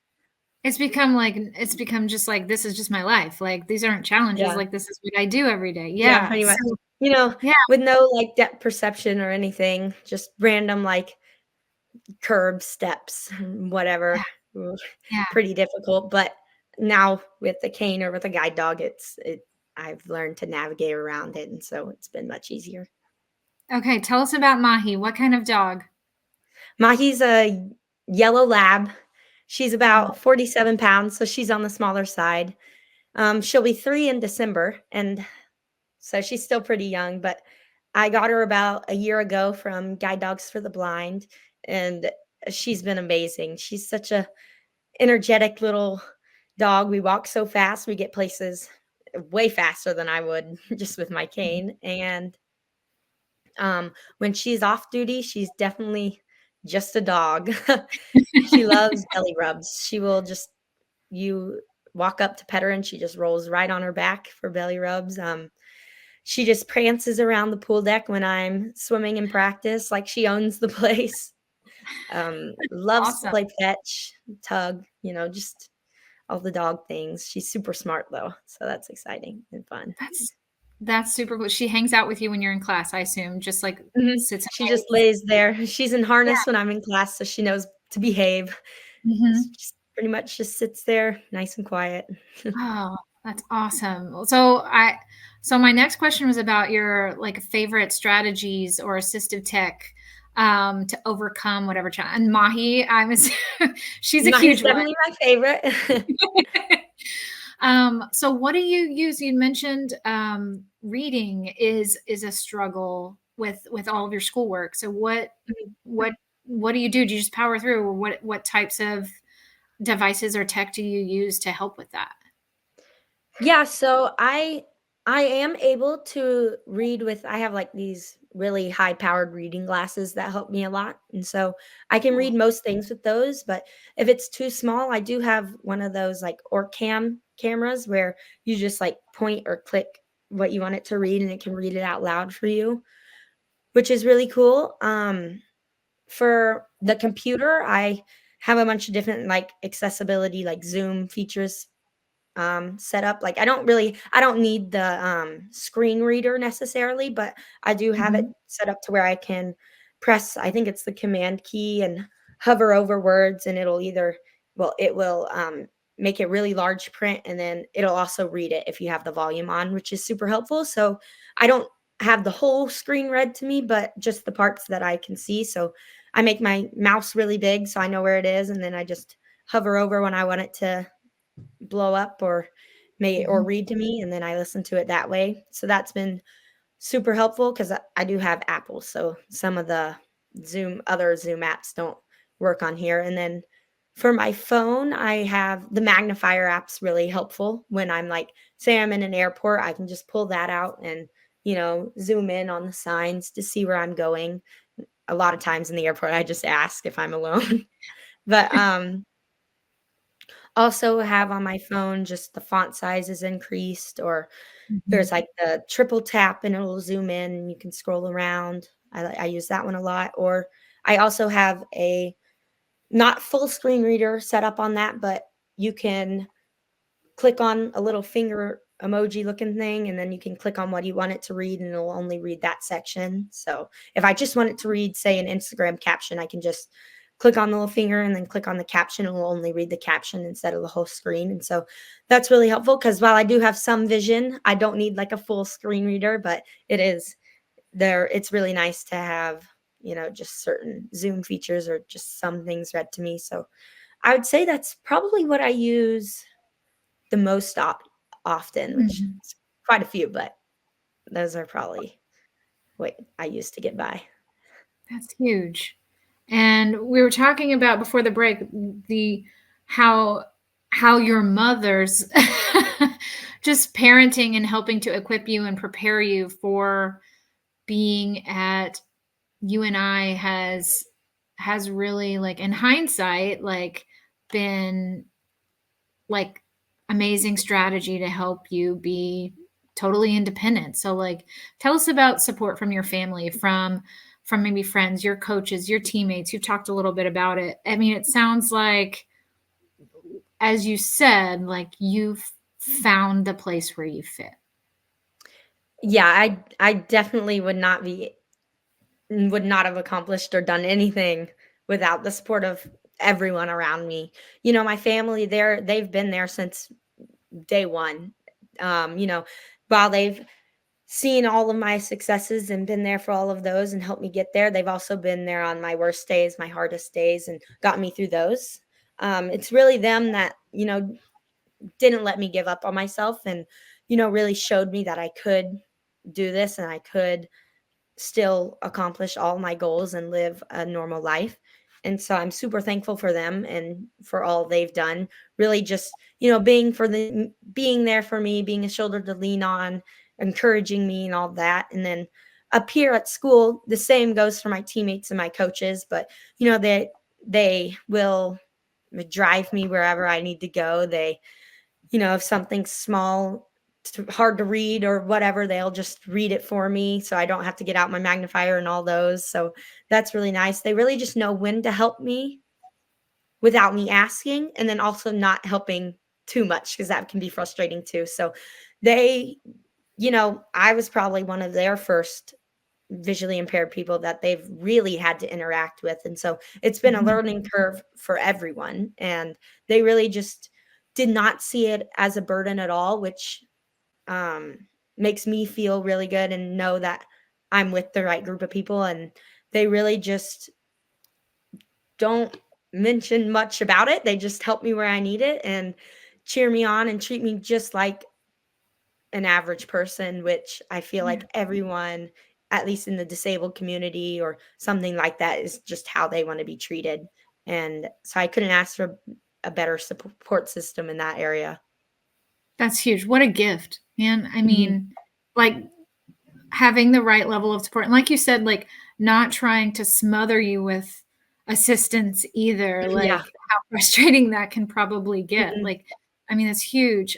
It's become just like, this is just my life. Like, these aren't challenges, Yeah. like, this is what I do every day. Yeah, Yeah. pretty much. So, You know, yeah, with no, like, depth perception or anything, just random, like, curb steps, yeah, whatever. Ugh, yeah. pretty difficult, but now with the cane or with a guide dog, I've learned to navigate around it, and so it's been much easier. Okay, tell us about Mahi. What kind of dog? Mahi's a yellow lab. She's Oh, about 47 pounds, so she's on the smaller side. She'll be 3 in December, and so she's still pretty young, but I got her about a year ago from Guide Dogs for the Blind, and she's been amazing. She's such a energetic little dog. We walk so fast, we get places way faster than I would just with my cane. And when she's off duty, she's definitely just a dog. She loves belly rubs. She will just you walk up to pet her and she just rolls right on her back for belly rubs. She just prances around the pool deck when I'm swimming in practice like she owns the place. Loves to Awesome. play fetch, tug, just all the dog things. She's super smart though, so that's exciting and fun. That's that's super cool. She hangs out with you when you're in class, I assume, just like Mhm. sits She and just waits. lays there. She's in Yeah. harness when I'm in class, so she knows to behave. She Mhm. just pretty much just sits there nice and quiet. Oh, that's awesome. So my next question was about your like favorite strategies or assistive tech to overcome whatever challenge. And Mahi, she's a Mahi's huge one. definitely my favorite. So what do you use? You mentioned reading is a struggle with all of your schoolwork. So what what do you do? Do you just power through, or what types of devices or tech do you use to help with that? Yeah, so I am able to read with I have like these really high powered reading glasses that help me a lot. And so I can read Cool. most things with those, but if it's too small, I do have one of those like Orcam cameras where you just like point or click what you want it to read and it can read it out loud for you, which is really cool. For the computer, I have a bunch of different like accessibility like Zoom features set up. Like I don't need the screen reader necessarily, but I do have it Mhm. set up to where I can press, I think it's the command key and hover over words and it will make it really large print and then it'll also read it if you have the volume on, which is super helpful. So I don't have the whole screen read to me, but just the parts that I can see. So I make my mouse really big so I know where it is and then I just hover over when I want it to blow up or may or Mhm. read to me and then I listen to it that way. So that's been super helpful because I do have Apple. So some of the other Zoom apps don't work on here. And then for my phone, I have the magnifier app's really helpful when I'm like, say I'm in an airport, I can just pull that out and, zoom in on the signs to see where I'm going. A lot of times in the airport, I just ask if I'm alone. But also have on my phone just the font size is increased or Mhm. there's like the triple tap and it'll zoom in and you can scroll around. I use that one a lot. Or I also have a not full screen reader set up on that, but you can click on a little finger emoji looking thing and then you can click on what you want it to read and it'll only read that section. So if I just want it to read, say, an Instagram caption, I can just click on the little finger and then click on the caption and it will only read the caption instead of the whole screen. And so that's really helpful because while I do have some vision, I don't need like a full screen reader, but it's really nice to have, just certain Zoom features or just some things read to me. So I would say that's probably what I use the most often, which Mhm. is quite a few, but those are probably what I use to get by. That's huge. And we were talking about before the break the how how your mother's just parenting and helping to equip you and prepare you for being at UNI has really like in hindsight like been like amazing strategy to help you be totally independent. So like tell us about support from your family, from maybe friends, your coaches, your teammates. You've talked a little bit about it. I mean, it sounds like as you said, like you've found the place where you fit. Yeah, I definitely would not have accomplished or done anything without the support of everyone around me. My family, they've been there since day one. Um, you know, while they've seen all of my successes and been there for all of those and helped me get there, they've also been there on my worst days, my hardest days, and got me through those. It's really them that, didn't let me give up on myself and, really showed me that I could do this and I could still accomplish all my goals and live a normal life. And so I'm super thankful for them and for all they've done. Really just, being there for me, being a shoulder to lean on, encouraging me and all that. And then up here at school, the same goes for my teammates and my coaches, but they will drive me wherever I need to go. If something small hard to read or whatever, they'll just read it for me so I don't have to get out my magnifier and all those. So that's really nice. They really just know when to help me without me asking, and then also not helping too much because that can be frustrating too. So they, I was probably one of their first visually impaired people that they've really had to interact with. And so it's been a Mhm. learning curve for everyone. And they really just did not see it as a burden at all, which um, makes me feel really good and know that I'm with the right group of people. And they really just don't mention much about it. They just help me where I need it and cheer me on and treat me just like an average person, which I feel Yeah. like everyone, at least in the disabled community or something like that, is just how they want to be treated. And so I couldn't ask for a better support system in that area. That's huge. What a gift, man. I Mhm. mean, like having the right level of support. And like you said, like not trying to smother you with assistance either, Yeah. like how frustrating that can probably get. Mhm. Like, I mean, it's huge.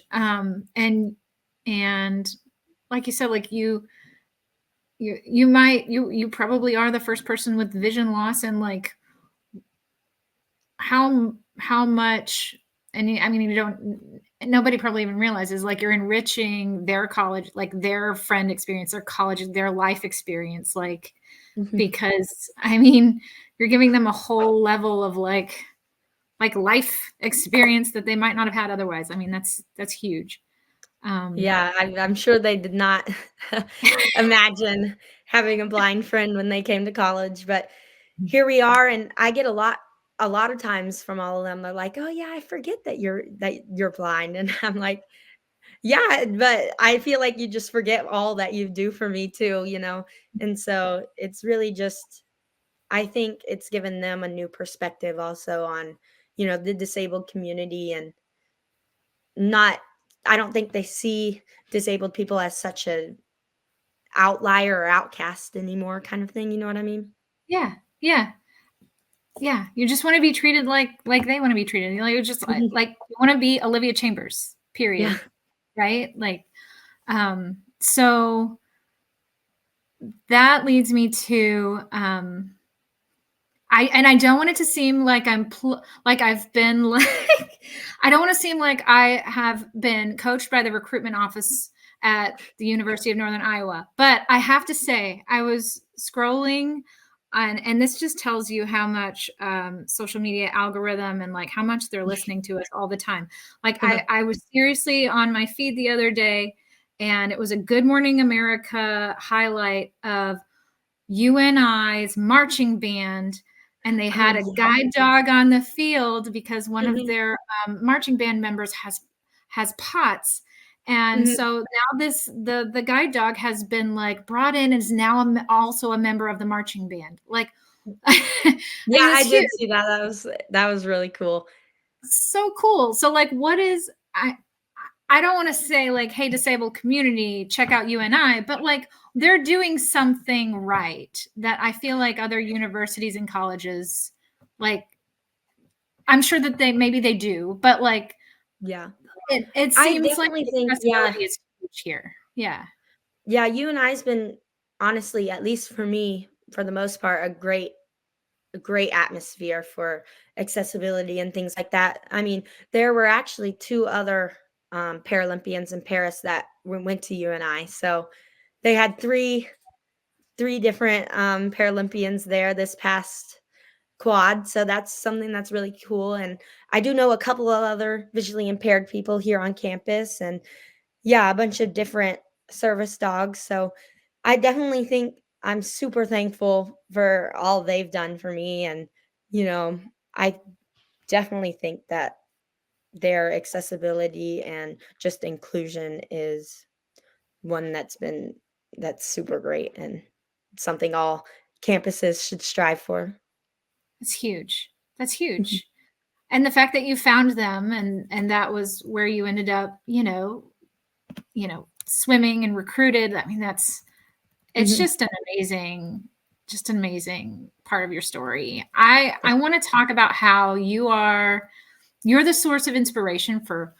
And like you said, like you probably are the first person with vision loss, and like how much, and I mean, you don't, nobody probably even realizes like you're enriching their college, like their friend experience, their college, their life experience, like Mhm. because I mean, you're giving them a whole level of like life experience that they might not have had otherwise. I mean, that's huge. Um, Yeah, I'm sure they did not imagine having a blind friend when they came to college, but here we are, and I get a lot of times from all of them. They're like, "Oh yeah, I forget that you're blind," and I'm like, "Yeah, but I feel like you just forget all that you do for me too." And so it's really just, I think it's given them a new perspective also on the disabled community, and not I don't think they see disabled people as such a outlier or outcast anymore kind of thing, you know what I mean? yeah, yeah. Yeah, you just want to be treated like they want to be treated. Like you're just Mhm. like you want to be Olivia Chambers, Yeah. period. Right? Like, so that leads me to I don't want it to seem like like I've been like I don't want to seem like I have been coached by the recruitment office at the University of Northern Iowa. But I have to say, I was scrolling and this just tells you how much social media algorithm and like how much they're listening to us all the time. Like I was seriously on my feed the other day, and it was a Good Morning America highlight of UNI's marching band, and they Oh, had a yeah. guide dog on the field because one of Mhm. their marching band members has POTS. And Mhm. so now the guide dog has been like brought in and is now also a member of the marching band. Like, I Yeah, mean, I that's huge. did see that. That was really cool. So cool. So like, what is I don't want to say like, hey, disabled community, check out UNI, but like they're doing something right that I feel like other universities and colleges, like I'm sure that maybe they do, but like Yeah. it I seems like definitely the think, yeah. accessibility is huge here. Yeah. Yeah, you and I's been, honestly, at least for me, for the most part, a great atmosphere for accessibility and things like that. I mean, there were actually two other Paralympians in Paris that went to UNI. So they had three different Paralympians there this past quad. So that's something that's really cool. And I do know a couple of other visually impaired people here on campus, and yeah, a bunch of different service dogs. So I definitely think I'm super thankful for all they've done for me. And, I definitely think that their accessibility and just inclusion is one that's super great and something all campuses should strive for. It's huge. That's Mhm. huge. And the fact that you found them and that was where you ended up, swimming and recruited. I mean, it's Mhm. just an amazing part of your story. I want to talk about how you're the source of inspiration for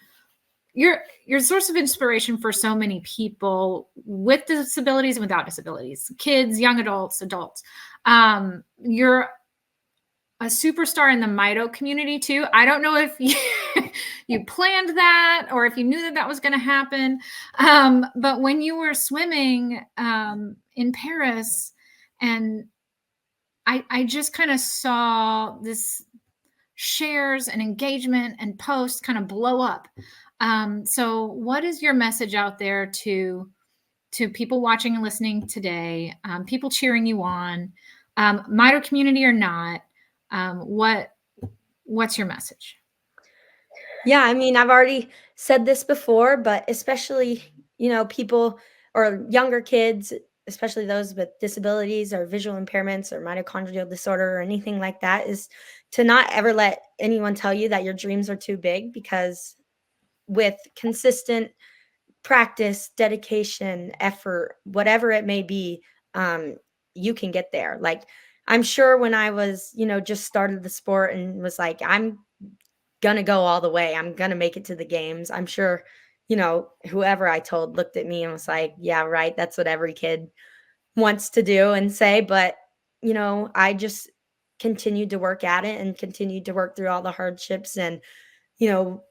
you're a source of inspiration for so many people with disabilities and without disabilities, kids, young adults, adults. You're a superstar in the Mito community too. I don't know if you planned that or if you knew that was going to happen. But when you were swimming in Paris, and I just kind of saw this shares and engagement and posts kind of blow up. So what is your message out there to people watching and listening today, people cheering you on, Mito community or not? What's your message? Yeah, I mean, I've already said this before, but especially, people or younger kids, especially those with disabilities or visual impairments or mitochondrial disorder or anything like that, is to not ever let anyone tell you that your dreams are too big, because with consistent practice, dedication, effort, whatever it may be, you can get there. Like, I'm sure when I was, just started the sport and was like, I'm gonna go all the way, I'm gonna make it to the games, I'm sure, whoever I told looked at me and was like, yeah, right, that's what every kid wants to do and say. But, I just continued to work at it and continued to work through all the hardships and, you know,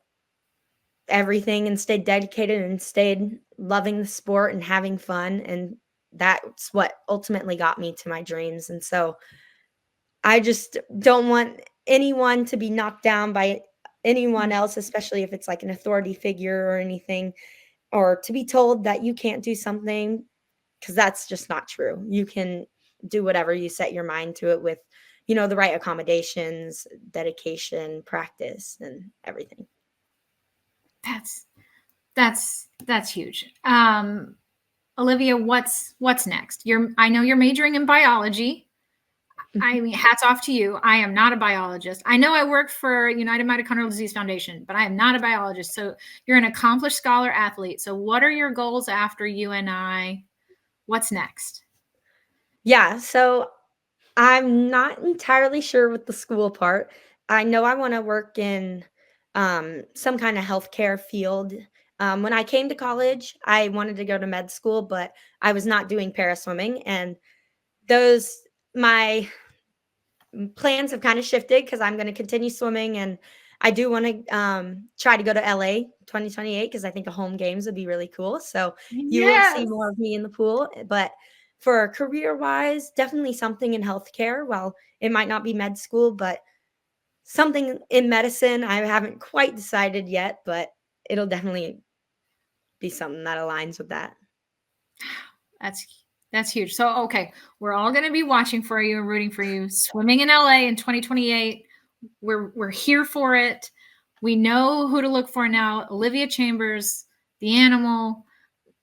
everything, and stayed dedicated and stayed loving the sport and having fun. And that's what ultimately got me to my dreams. And so I just don't want anyone to be knocked down by anyone else, especially if it's like an authority figure or anything, or to be told that you can't do something, because that's just not true. You can do whatever you set your mind to it with, the right accommodations, dedication, practice, and everything. That's huge. Olivia, what's next? I know you're majoring in biology. I mean, hats off to you. I am not a biologist. I know I work for United Mitochondrial Disease Foundation, but I am not a biologist. So you're an accomplished scholar athlete. So what are your goals after UNI? What's next? Yeah, so I'm not entirely sure with the school part. I know I want to work in some kind of healthcare field. When I came to college, I wanted to go to med school, but I was not doing para swimming, and my plans have kind of shifted because I'm going to continue swimming, and I do want to try to go to LA 2028 because I think a home games would be really cool. So you will see more of me in the pool. But for career wise, definitely something in healthcare. Well, it might not be med school, but something in medicine. I haven't quite decided yet, but it'll definitely be something that aligns with that. That's huge. So, okay, we're all going to be watching for you and rooting for you. Swimming in LA in 2028. We're here for it. We know who to look for now. Olivia Chambers, the animal,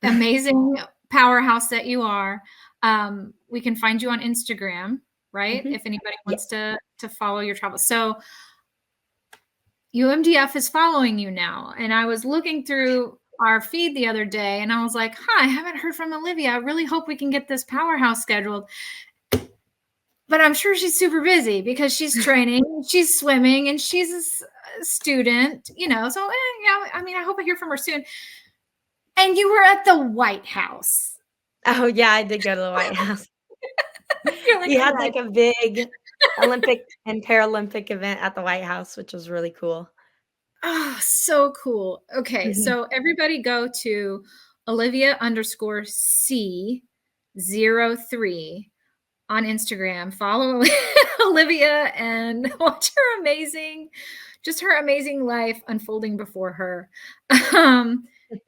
amazing powerhouse that you are. We can find you on Instagram, right? Mm-hmm. If anybody wants to follow your travels. So UMDF is following you now. And I was looking through our feed the other day and I was like, I haven't heard from Olivia. I really hope we can get this powerhouse scheduled. But I'm sure she's super busy because she's training, she's swimming, and she's a student, So, yeah, I mean, I hope I hear from her soon. And you were at the White House. Oh, yeah, I did go to the White House. We had like a big Olympic and Paralympic event at the White House, which was really cool. Oh, so cool. Okay, so everybody go to Olivia_C03 on Instagram. Follow Olivia and watch her amazing life unfolding before her.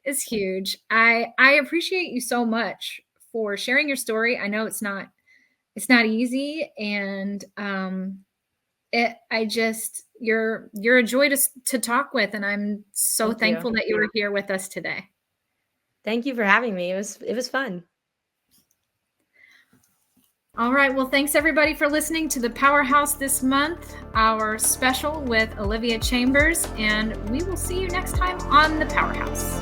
It's huge. I appreciate you so much for sharing your story. I know it's not easy, and you're a joy to talk with, and I'm so thankful that you were here with us today. Thank you for having me. It was fun. All right. Well, thanks everybody for listening to the Powerhouse this month, our special with Olivia Chambers, and we will see you next time on the Powerhouse.